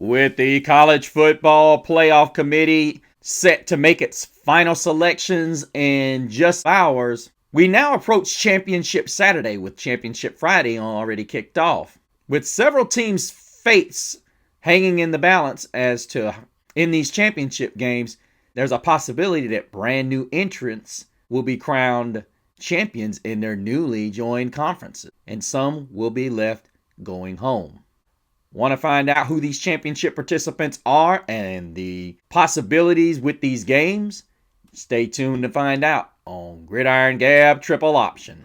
With the college football playoff committee set to make its final selections in just hours, we now approach Championship Saturday with Championship Friday already kicked off. With several teams' fates hanging in the balance as to in these championship games, there's a possibility that brand new entrants will be crowned champions in their newly joined conferences, and some will be left going home. Want to find out who these championship participants are and the possibilities with these games? Stay tuned to find out on Gridiron Gab Triple Option.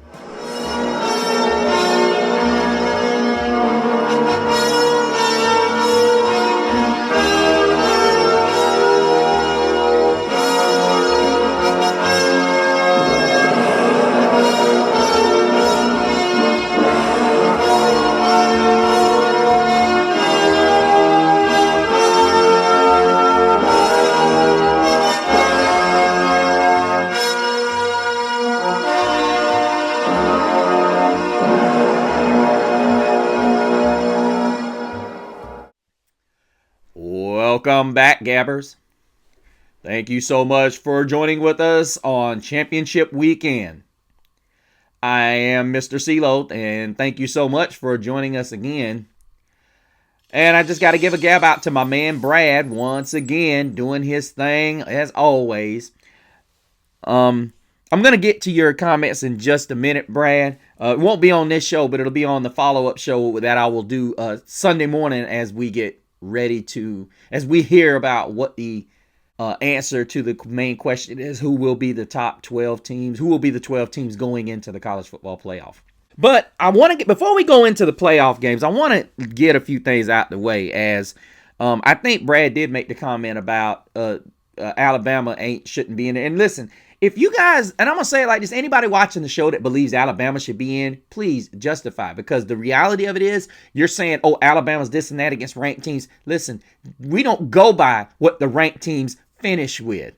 Welcome back, Gabbers. Thank you so much for joining with us on Championship Weekend. I am Mr. CeeLo, and thank you so much for joining us again. And I just got to give a gab out to my man Brad once again, doing his thing as always. I'm going to get to your comments in just a minute, Brad. It won't be on this show, but it'll be on the follow-up show that I will do Sunday morning as we get ready to, as we hear about what the answer to the main question is, who will be the top 12 teams, who will be the 12 teams going into the college football playoff. But I want to get, before we go into the playoff games, I want to get a few things out the way, as I think Brad did make the comment about Alabama shouldn't be in it. And listen, if you guys, and I'm going to say it like this, anybody watching the show that believes Alabama should be in, please justify. Because the reality of it is, you're saying, oh, Alabama's this and that against ranked teams. Listen, we don't go by what the ranked teams finish with.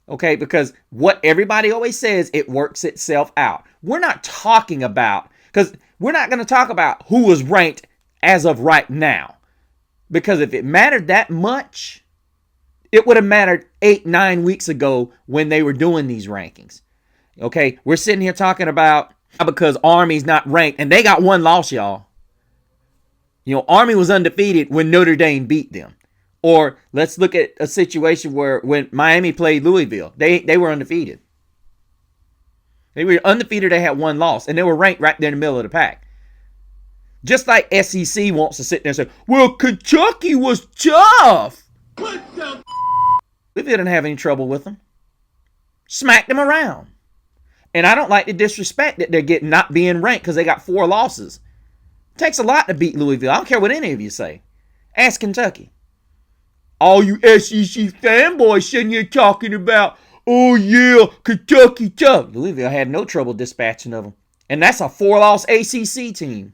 Okay, because what everybody always says, it works itself out. We're not talking about, because we're not going to talk about who was ranked as of right now. Because if it mattered that much, it would have mattered 8-9 weeks ago when they were doing these rankings. Okay, we're sitting here talking about because Army's not ranked, and they got one loss, y'all. You know, Army was undefeated when Notre Dame beat them. Or let's look at a situation where when Miami played Louisville, they were undefeated. They were undefeated, they had one loss, and they were ranked right there in the middle of the pack. Just like SEC wants to sit there and say, well, Kentucky was tough. We didn't have any trouble with them. Smacked them around. And I don't like the disrespect that they're getting not being ranked because they got 4 losses. It takes a lot to beat Louisville. I don't care what any of you say. Ask Kentucky. All you SEC fanboys sitting here talking about, oh yeah, Kentucky tough. Louisville had no trouble dispatching of them. And that's a 4-loss ACC team.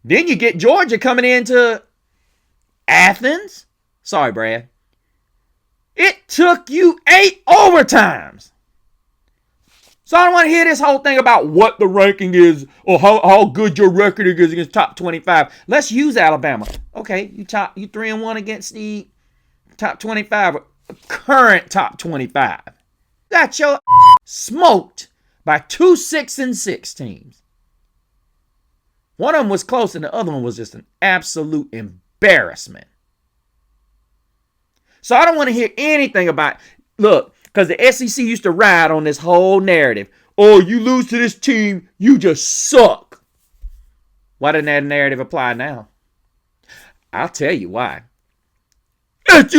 Then you get Georgia coming into Athens. Sorry, Brad. It took you 8 overtimes. So I don't want to hear this whole thing about what the ranking is or how good your record is against top 25. Let's use Alabama. Okay, you 3-1 against the top 25, current top 25. Got your smoked by 2 6-6 teams. One of them was close and the other one was just an absolute embarrassment. So I don't want to hear anything about, look, because the SEC used to ride on this whole narrative. Oh, you lose to this team, you just suck. Why doesn't that narrative apply now? I'll tell you why. SEC.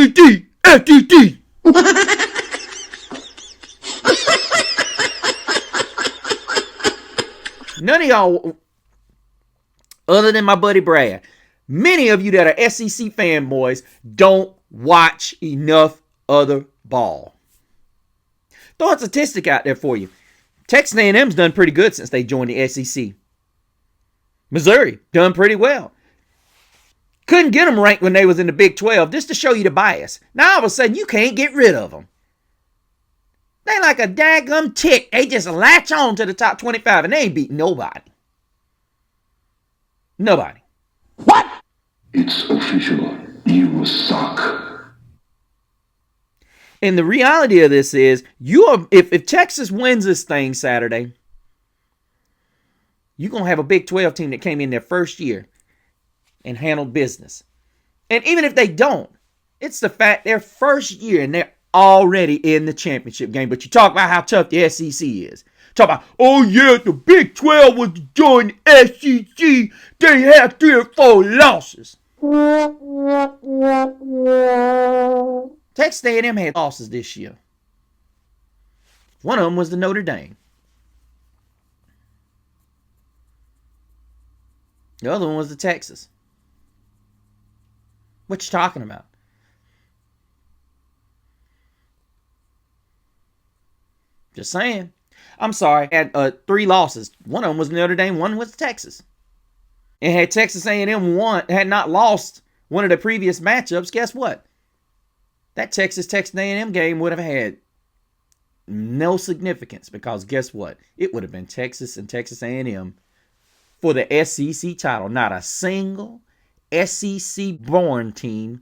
None of y'all, other than my buddy Brad, many of you that are SEC fanboys don't watch enough other ball. Throw a statistic out there for you. Texas A&M's done pretty good since they joined the SEC. Missouri done pretty well. Couldn't get them ranked when they was in the Big 12, just to show you the bias. Now all of a sudden you can't get rid of them. They like a daggum tick. They just latch on to the top 25 and they ain't beat nobody. Nobody. What? It's official. You suck. And the reality of this is, if Texas wins this thing Saturday, you're going to have a Big 12 team that came in their first year and handled business. And even if they don't, it's the fact their first year and they're already in the championship game. But you talk about how tough the SEC is. Talk about, oh yeah, the Big 12 was to join the SEC. They had 3 or 4 losses. Texas A&M had losses this year. One of them was the Notre Dame. The other one was the Texas. What you talking about? Just saying. I'm sorry. Had 3 losses. One of them was Notre Dame. One was Texas. And had Texas A&M had not lost one of the previous matchups, guess what? That Texas A&M game would have had no significance, because guess what? It would have been Texas and Texas A&M for the SEC title. Not a single SEC-born team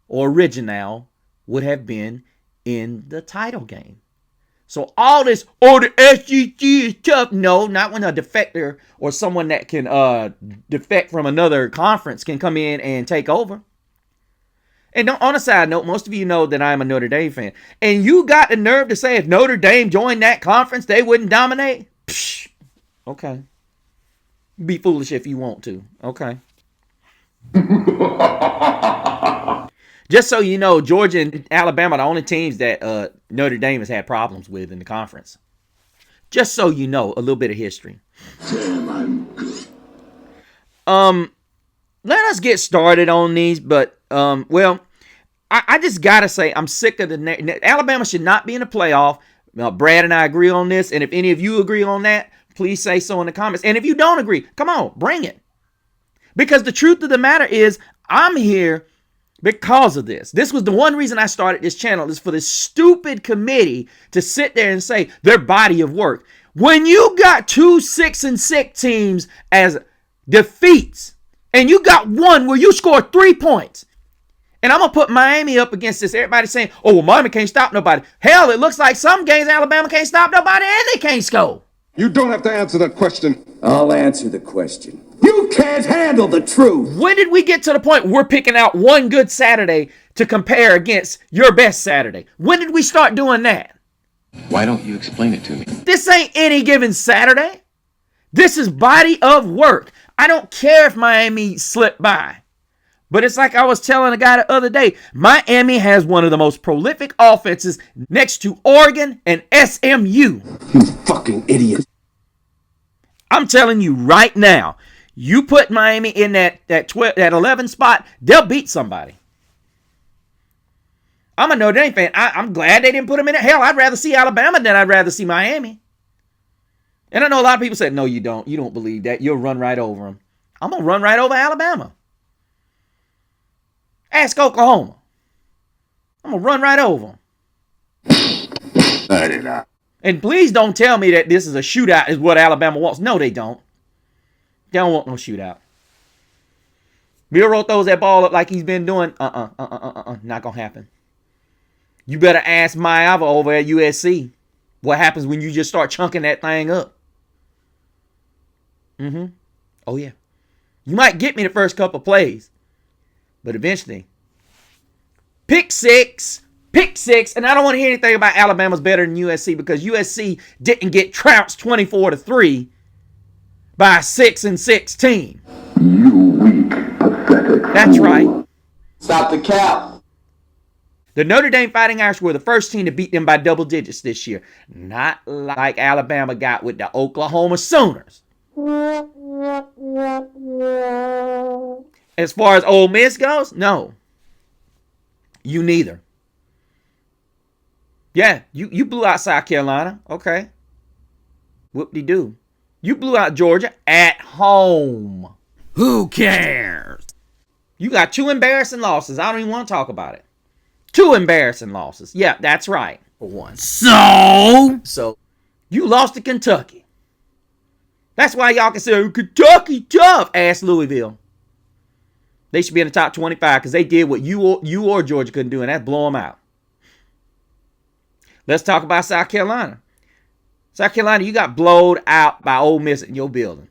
or original would have been in the title game. So all this, the SEC is tough. No, not when a defector or someone that can defect from another conference can come in and take over. And on a side note, most of you know that I'm a Notre Dame fan. And you got the nerve to say if Notre Dame joined that conference, they wouldn't dominate? Psh, okay. Be foolish if you want to. Okay. Just so you know, Georgia and Alabama are the only teams that Notre Dame has had problems with in the conference. Just so you know, a little bit of history. Damn, I'm good. Let us get started on these, but I just gotta say I'm sick of Alabama should not be in the playoff. Brad and I agree on this, and if any of you agree on that, please say so in the comments. And if you don't agree, come on, bring it. Because the truth of the matter is, I'm here because of this. This was the one reason I started this channel, is for this stupid committee to sit there and say their body of work. When you got 2 6-6 teams as defeats, and you got one where you scored 3 points, and I'm going to put Miami up against this. Everybody's saying, oh, well, Miami can't stop nobody. Hell, it looks like some games Alabama can't stop nobody and they can't score. You don't have to answer that question. I'll answer the question. You can't handle the truth. When did we get to the point we're picking out one good Saturday to compare against your best Saturday? When did we start doing that? Why don't you explain it to me? This ain't any given Saturday. This is body of work. I don't care if Miami slipped by. But it's like I was telling a guy the other day, Miami has one of the most prolific offenses next to Oregon and SMU. You fucking idiot. I'm telling you right now, you put Miami in that 11 spot, they'll beat somebody. I'm a Notre Dame fan. I'm glad they didn't put them in it. Hell, I'd rather see Alabama than I'd rather see Miami. And I know a lot of people say, no, you don't. You don't believe that. You'll run right over them. I'm going to run right over Alabama. Ask Oklahoma. I'm going to run right over them. And please don't tell me that this is a shootout is what Alabama wants. No, they don't. They don't want no shootout. Milroe throws that ball up like he's been doing. Not going to happen. You better ask Maiava over at USC what happens when you just start chunking that thing up. Oh, yeah. You might get me the first couple plays. But eventually, pick six. And I don't want to hear anything about Alabama's better than USC, because USC didn't get trounced 24-3 by a 6-6 team. You weak, pathetic. That's right. Stop the cap. The Notre Dame Fighting Irish were the first team to beat them by double digits this year. Not like Alabama got with the Oklahoma Sooners. As far as Ole Miss goes, no. You neither. Yeah, you blew out South Carolina. Okay. Whoop-de-doo. You blew out Georgia at home. Who cares? You got 2 embarrassing losses. I don't even want to talk about it. 2 embarrassing losses. Yeah, that's right. For one. So, you lost to Kentucky. That's why y'all can say, Kentucky tough. Ask Louisville. They should be in the top 25 because they did what you or Georgia couldn't do, and that's blow them out. Let's talk about South Carolina. South Carolina, you got blowed out by Ole Miss in your building.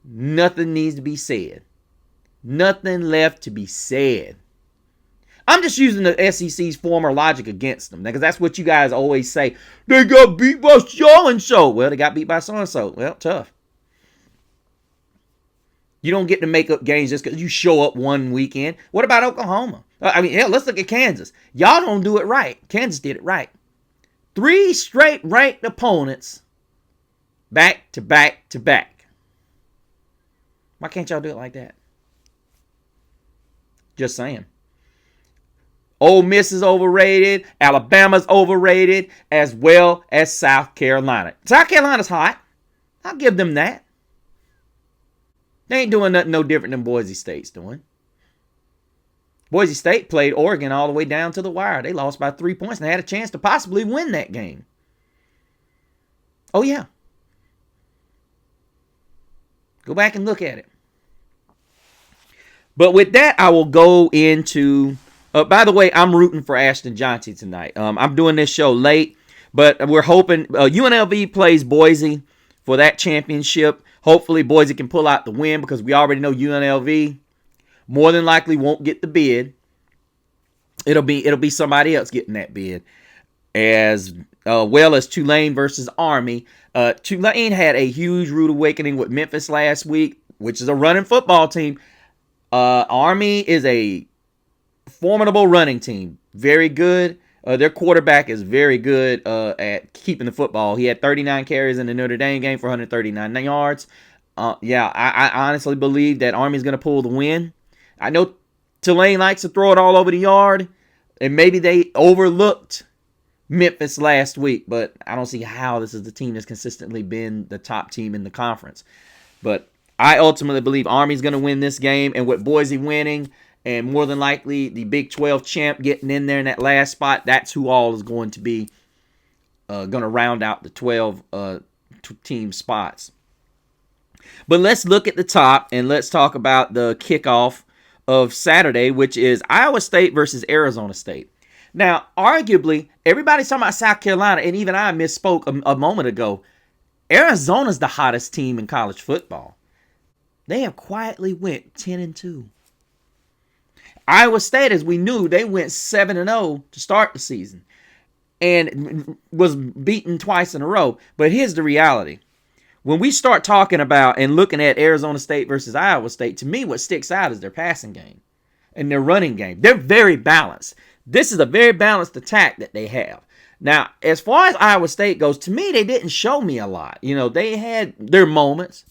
Nothing needs to be said. Nothing left to be said. I'm just using the SEC's former logic against them because that's what you guys always say. They got beat by so-and-so. Well, they got beat by so-and-so. Well, tough. You don't get to make up games just because you show up one weekend. What about Oklahoma? Hell, let's look at Kansas. Y'all don't do it right. Kansas did it right. 3 straight ranked opponents back to back to back. Why can't y'all do it like that? Just saying. Ole Miss is overrated. Alabama's overrated, as well as South Carolina. South Carolina's hot. I'll give them that. They ain't doing nothing no different than Boise State's doing. Boise State played Oregon all the way down to the wire. They lost by 3 points and they had a chance to possibly win that game. Oh, yeah. Go back and look at it. But with that, I will go into... by the way, I'm rooting for Ashton Johnson tonight. I'm doing this show late, but we're hoping... UNLV plays Boise for that championship. Hopefully, Boise can pull out the win because we already know UNLV more than likely won't get the bid. It'll be somebody else getting that bid, as well as Tulane versus Army. Tulane had a huge rude awakening with Memphis last week, which is a running football team. Army is a formidable running team, very good. Their quarterback is very good at keeping the football. He had 39 carries in the Notre Dame game for 139 yards. I honestly believe that Army's going to pull the win. I know Tulane likes to throw it all over the yard, and maybe they overlooked Memphis last week, but I don't see how this is the team that's consistently been the top team in the conference. But I ultimately believe Army's going to win this game, and with Boise winning, and more than likely the Big 12 champ getting in there in that last spot, that's who all is going to be going to round out the 12 team spots. But let's look at the top, and let's talk about the kickoff of Saturday, which is Iowa State versus Arizona State. Now, arguably, everybody's talking about South Carolina, and even I misspoke a moment ago. Arizona's the hottest team in college football. They have quietly went 10-2. Iowa State, as we knew, they went 7-0 to start the season and was beaten twice in a row. But here's the reality. When we start talking about and looking at Arizona State versus Iowa State, to me what sticks out is their passing game and their running game. They're very balanced. This is a very balanced attack that they have. Now, as far as Iowa State goes, to me, they didn't show me a lot. They had their moments.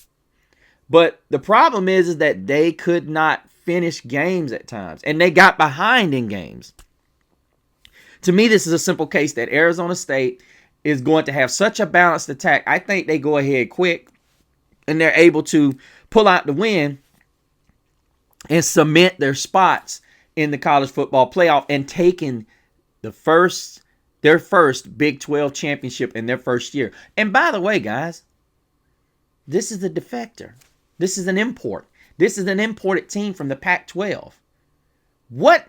But the problem is that they could not finish games at times, and they got behind in games. To me, this is a simple case that Arizona State is going to have such a balanced attack. I think they go ahead quick, and they're able to pull out the win and cement their spots in the college football playoff and taking their first Big 12 championship in their first year. And by the way, guys, this is a defector. This is an import. This is an imported team from the Pac-12. What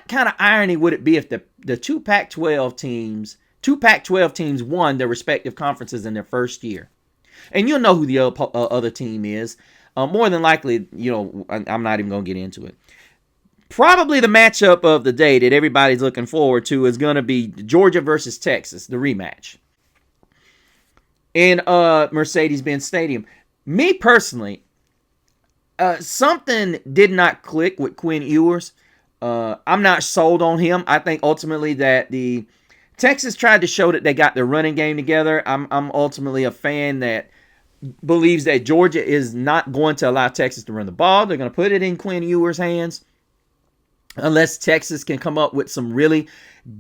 kind of irony would it be if the two Pac-12 teams won their respective conferences in their first year? And you'll know who the other team is. More than likely, I'm not even going to get into it. Probably the matchup of the day that everybody's looking forward to is going to be Georgia versus Texas, the rematch, in Mercedes-Benz Stadium. Me personally, something did not click with Quinn Ewers. I'm not sold on him. I think ultimately that the Texas tried to show that they got their running game together. I'm ultimately a fan that believes that Georgia is not going to allow Texas to run the ball. They're going to put it in Quinn Ewers' hands unless Texas can come up with some really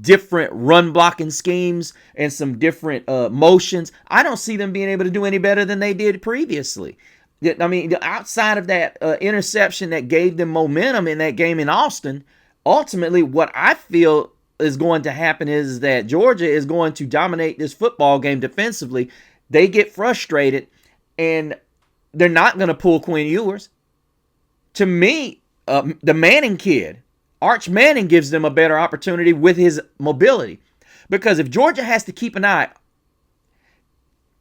different run blocking schemes and some different motions. I don't see them being able to do any better than they did previously. I mean, outside of that interception that gave them momentum in that game in Austin, ultimately what I feel is going to happen is that Georgia is going to dominate this football game defensively. They get frustrated, and they're not going to pull Quinn Ewers. To me, the Manning kid, Arch Manning, gives them a better opportunity with his mobility. Because if Georgia has to keep an eye,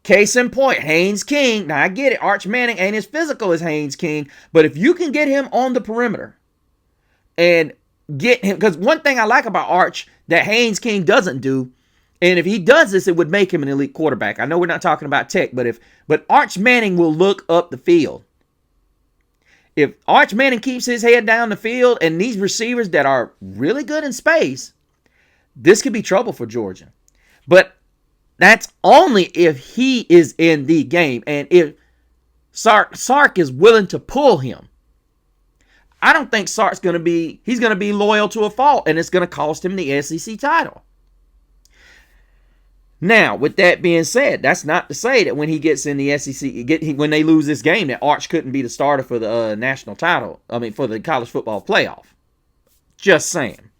case in point, Haynes King. Now I get it, Arch Manning ain't as physical as Haynes King, but if you can get him on the perimeter and get him, because one thing I like about Arch that Haynes King doesn't do, and if he does this, it would make him an elite quarterback. I know we're not talking about tech, but Arch Manning will look up the field. If Arch Manning keeps his head down the field and these receivers that are really good in space, this could be trouble for Georgia. But that's only if he is in the game and if Sark is willing to pull him. I don't think Sark's going to be, he's going to be loyal to a fault, and it's going to cost him the SEC title. Now, with that being said, that's not to say that when he gets in the SEC, when they lose this game, that Arch couldn't be the starter for the national title. For the college football playoff. Just saying.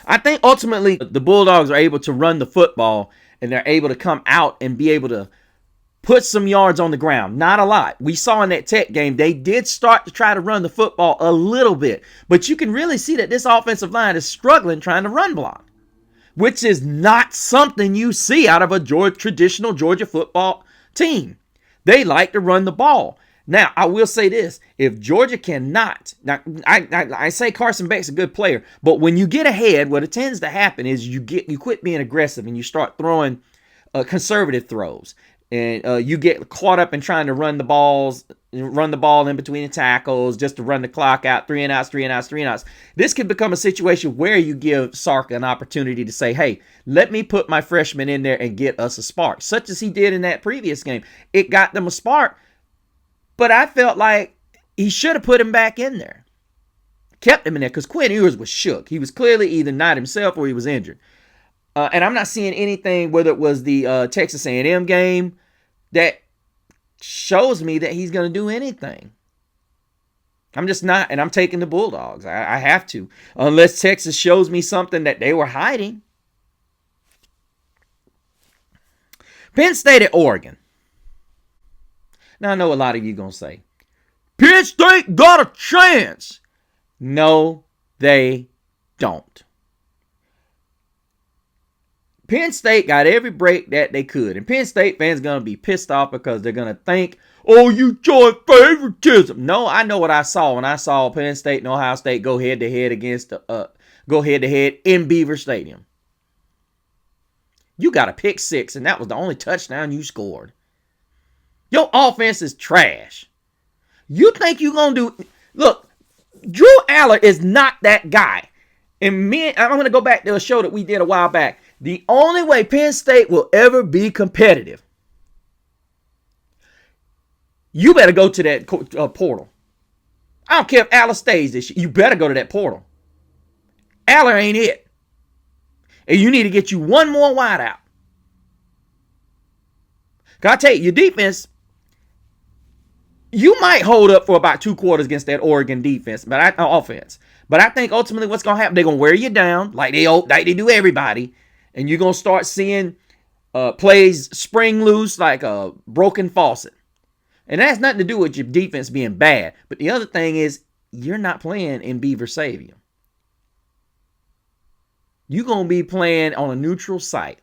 I think ultimately the Bulldogs are able to run the football, and they're able to come out and be able to put some yards on the ground. Not a lot. We saw in that Tech game, they did start to try to run the football a little bit. But you can really see that this offensive line is struggling trying to run block, which is not something you see out of a traditional Georgia football team. They like to run the ball. Now, I will say this. If Georgia cannot, now I say Carson Beck's a good player, but when you get ahead, what it tends to happen is you quit being aggressive and you start throwing conservative throws. And you get caught up in trying to run the ball in between the tackles just to run the clock out, 3 and outs. This could become a situation where you give Sark an opportunity to say, hey, let me put my freshman in there and get us a spark, such as he did in that previous game. It got them a spark, but I felt like he should have put him back in there, kept him in there, because Quinn Ewers was shook. He was clearly either not himself or he was injured. And I'm not seeing anything, whether it was the Texas A&M game, that shows me that he's going to do anything. I'm just not, and I'm taking the Bulldogs. I have to, unless Texas shows me something that they were hiding. Penn State at Oregon. Now, I know a lot of you going to say, Penn State got a chance. No, they don't. Penn State got every break that they could. And Penn State fans are going to be pissed off because they're going to think, oh, you joined favoritism. No, I know what I saw when I saw Penn State and Ohio State go head-to-head in Beaver Stadium. You got a pick six, and that was the only touchdown you scored. Your offense is trash. You think you're going to do... Look, Drew Aller is not that guy. And I'm going to go back to a show that we did a while back. The only way Penn State will ever be competitive, you better go to that portal. I don't care if Aller stays this year. You better go to that portal. Aller ain't it. And you need to get you one more wideout. Because I tell you, your defense, you might hold up for about 2 quarters against that Oregon defense, offense. But I think ultimately what's going to happen, they're going to wear you down like they do everybody. And you're going to start seeing plays spring loose like a broken faucet. And that has nothing to do with your defense being bad. But the other thing is, you're not playing in Beaver Stadium. You're going to be playing on a neutral site.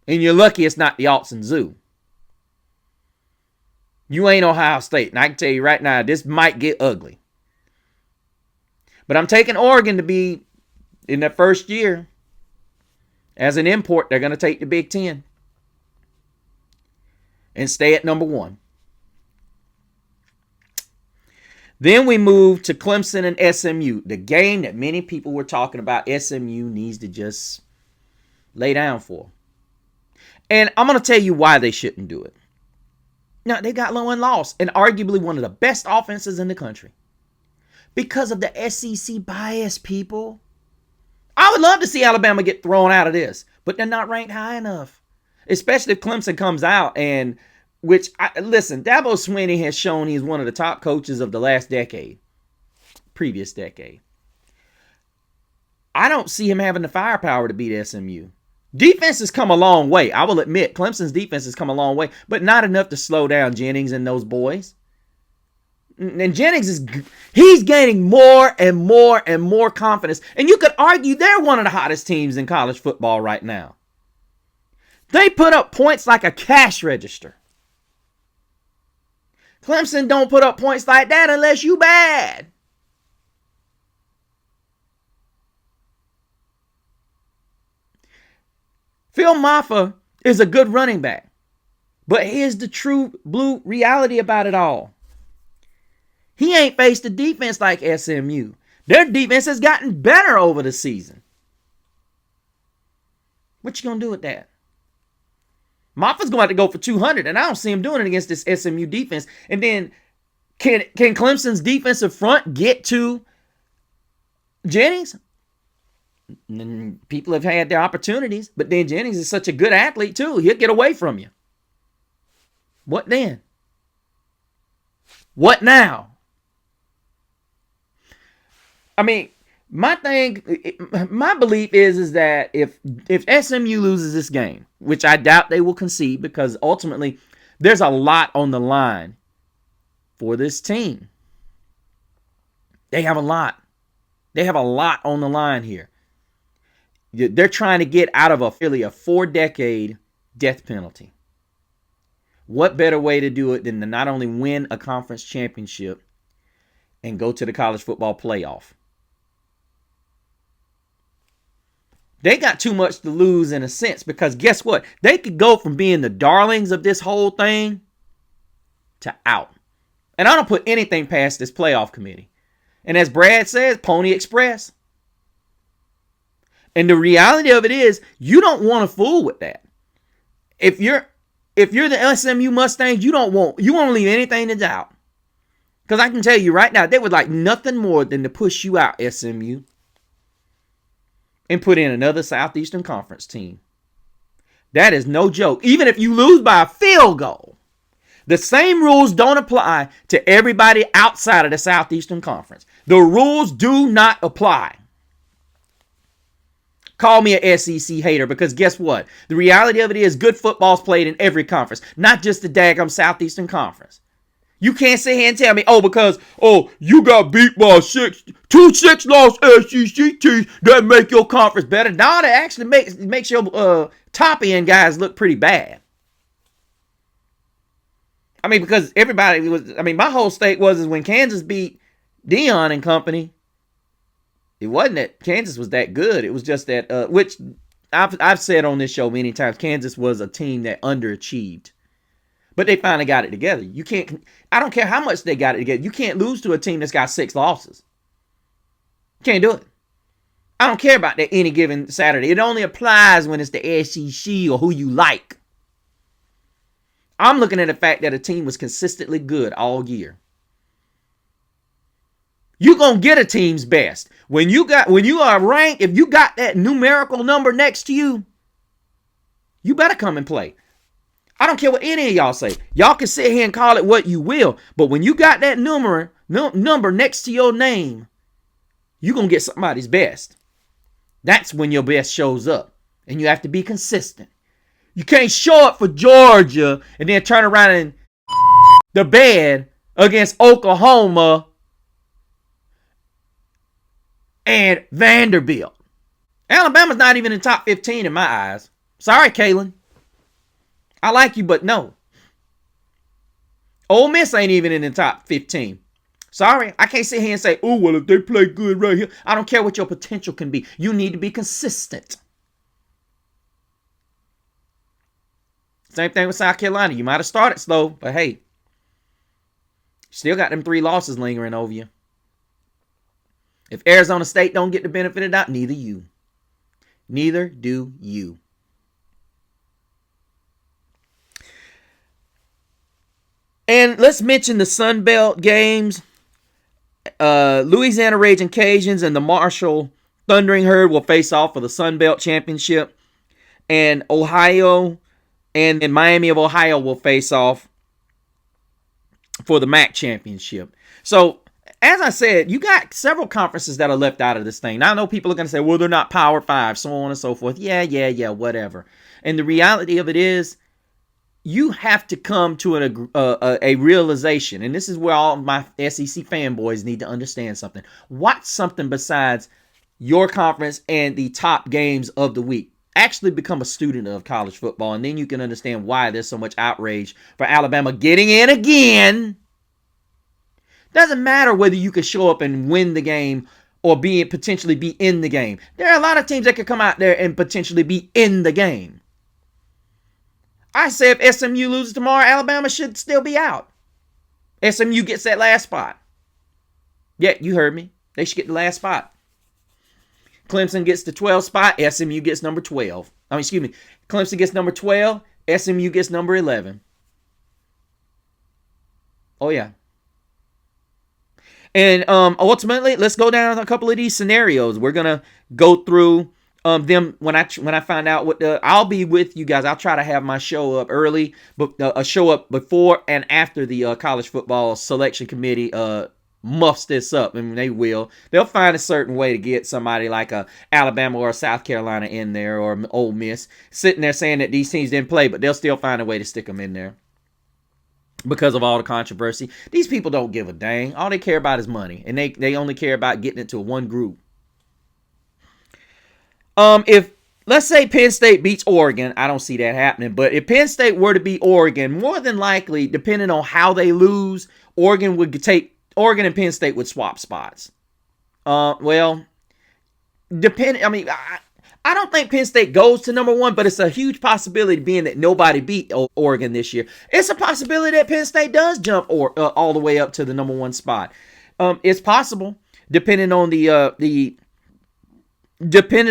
And you're lucky it's not the Autzen Zoo. You ain't Ohio State. And I can tell you right now, this might get ugly. But I'm taking Oregon to be, in their first year, as an import, they're going to take the Big Ten and stay at number 1. Then we move to Clemson and SMU, the game that many people were talking about. SMU needs to just lay down for. And I'm going to tell you why they shouldn't do it. Now, they got low and lost, and arguably one of the best offenses in the country. Because of the SEC bias, people. I would love to see Alabama get thrown out of this, but they're not ranked high enough. Especially if Clemson comes out and, listen, Dabo Swinney has shown he's one of the top coaches of the last decade, previous decade. I don't see him having the firepower to beat SMU. Defense has come a long way. I will admit, Clemson's defense has come a long way, but not enough to slow down Jennings and those boys. And he's gaining more and more and more confidence. And you could argue they're one of the hottest teams in college football right now. They put up points like a cash register. Clemson don't put up points like that unless you bad. Phil Maffa is a good running back. But here's the true blue reality about it all. He ain't faced a defense like SMU. Their defense has gotten better over the season. What you going to do with that? Maffa's going to have to go for 200, and I don't see him doing it against this SMU defense. And then, can Clemson's defensive front get to Jennings? And people have had their opportunities, but then Jennings is such a good athlete, too. He'll get away from you. What then? What now? I mean, my belief is that if SMU loses this game, which I doubt they will concede because ultimately there's a lot on the line for this team. They have a lot. They have a lot on the line here. They're trying to get out of a 4-decade death penalty. What better way to do it than to not only win a conference championship and go to the college football playoff? They got too much to lose in a sense because guess what? They could go from being the darlings of this whole thing to out. And I don't put anything past this playoff committee. And as Brad says, Pony Express. And the reality of it is, you don't want to fool with that. If you're the SMU Mustangs, you won't leave anything to doubt. Because I can tell you right now, they would like nothing more than to push you out, SMU. And put in another Southeastern Conference team. That is no joke. Even if you lose by a field goal, the same rules don't apply to everybody outside of the Southeastern Conference. The rules do not apply. Call me a SEC hater because guess what? The reality of it is good football's played in every conference, not just the daggum Southeastern Conference. You can't sit here and tell me, because you got beat by two 6-loss SEC teams that make your conference better. No, that actually makes your top end guys look pretty bad. I mean, because my whole stake was when Kansas beat Deion and company. It wasn't that Kansas was that good. It was just that, which I've said on this show many times, Kansas was a team that underachieved. But they finally got it together. I don't care how much they got it together. You can't lose to a team that's got 6 losses. Can't do it. I don't care about that any given Saturday. It only applies when it's the SEC or who you like. I'm looking at the fact that a team was consistently good all year. You're going to get a team's best. When you are ranked, if you got that numerical number next to you, you better come and play. I don't care what any of y'all say. Y'all can sit here and call it what you will. But when you got that number next to your name, you're going to get somebody's best. That's when your best shows up. And you have to be consistent. You can't show up for Georgia and then turn around and the bed against Oklahoma and Vanderbilt. Alabama's not even in the top 15 in my eyes. Sorry, Kalen. I like you, but no. Ole Miss ain't even in the top 15. Sorry, I can't sit here and say, if they play good right here. I don't care what your potential can be. You need to be consistent. Same thing with South Carolina. You might have started slow, but hey, still got them 3 losses lingering over you. If Arizona State don't get the benefit of that, neither you. Neither do you. And let's mention the Sun Belt games. Louisiana Raging Cajuns and the Marshall Thundering Herd will face off for the Sun Belt Championship. And Ohio and Miami of Ohio will face off for the MAC Championship. So, as I said, you got several conferences that are left out of this thing. Now, I know people are going to say, they're not Power 5, so on and so forth. Yeah, whatever. And the reality of it is, you have to come to a realization, and this is where all my SEC fanboys need to understand something. Watch something besides your conference and the top games of the week. Actually become a student of college football, and then you can understand why there's so much outrage for Alabama getting in again. Doesn't matter whether you could show up and win the game or potentially be in the game. There are a lot of teams that could come out there and potentially be in the game. I say if SMU loses tomorrow, Alabama should still be out. SMU gets that last spot. Yeah, you heard me. They should get the last spot. Clemson gets the 12th spot. SMU gets number 12. Clemson gets number 12. SMU gets number 11. Oh, yeah. And ultimately, let's go down a couple of these scenarios. We're going to go through them when I find out what I'll be with you guys. I'll try to have my show up early, but a show up before and after the college football selection committee muffs this up, and they will. They'll find a certain way to get somebody like a Alabama or a South Carolina in there, or Ole Miss sitting there saying that these teams didn't play, but they'll still find a way to stick them in there because of all the controversy. These people don't give a dang. All they care about is money, and they only care about getting it to one group. If, let's say, Penn State beats Oregon, I don't see that happening, but if Penn State were to beat Oregon, more than likely, depending on how they lose, Oregon and Penn State would swap spots. I don't think Penn State goes to number one, but it's a huge possibility, being that nobody beat Oregon this year. It's a possibility that Penn State does jump all the way up to the number one spot. It's possible, depending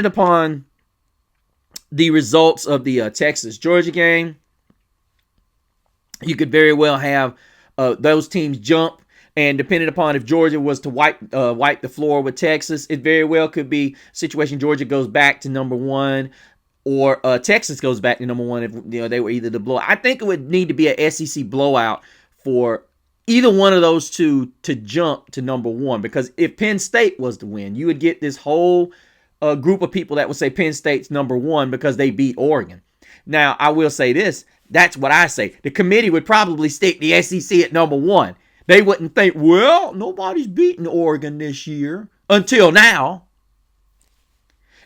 upon the results of the Texas-Georgia game. You could very well have those teams jump, and depending upon if Georgia was to wipe the floor with Texas, it very well could be a situation Georgia goes back to number one, or Texas goes back to number one if they were either the blowout. I think it would need to be an SEC blowout for either one of those two to jump to number one, because if Penn State was to win, you would get this whole group of people that would say Penn State's number one because they beat Oregon. Now, I will say this. That's what I say. The committee would probably stick the SEC at number one. They wouldn't think, well, nobody's beaten Oregon this year until now.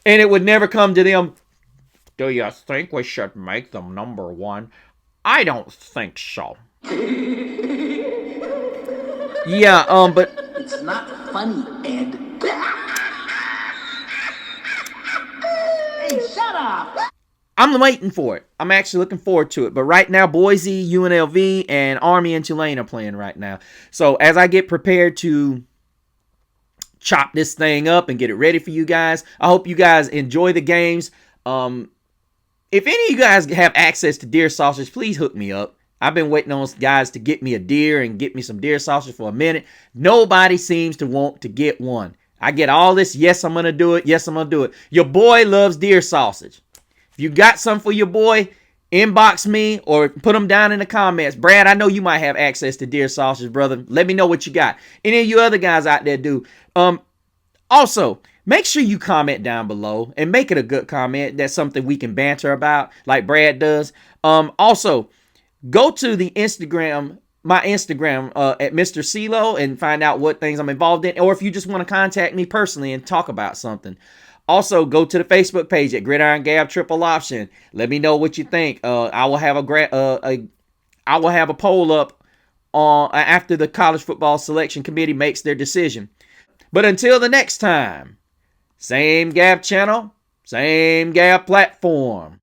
And it would never come to them, do you think we should make them number one? I don't think so. Yeah, but it's not funny, Ed. Hey, shut up! I'm waiting for it. I'm actually looking forward to it. But right now, Boise, UNLV, and Army and Tulane are playing right now. So as I get prepared to chop this thing up and get it ready for you guys, I hope you guys enjoy the games. If any of you guys have access to deer sausage, please hook me up. I've been waiting on guys to get me a deer and get me some deer sausage for a minute. Nobody seems to want to get one. I get all this, yes, I'm going to do it. Yes, I'm going to do it. Your boy loves deer sausage. If you got some for your boy, inbox me or put them down in the comments. Brad, I know you might have access to deer sausage, brother. Let me know what you got. Any of you other guys out there do. Also, make sure you comment down below and make it a good comment. That's something we can banter about like Brad does. Also, go to the Instagram, my Instagram at Mr. CeeLo, and find out what things I'm involved in. Or if you just want to contact me personally and talk about something. Also, go to the Facebook page at Gridiron Gab Triple Option. Let me know what you think. I will have a poll up on after the college football selection committee makes their decision. But until the next time, same Gab channel, same Gab platform.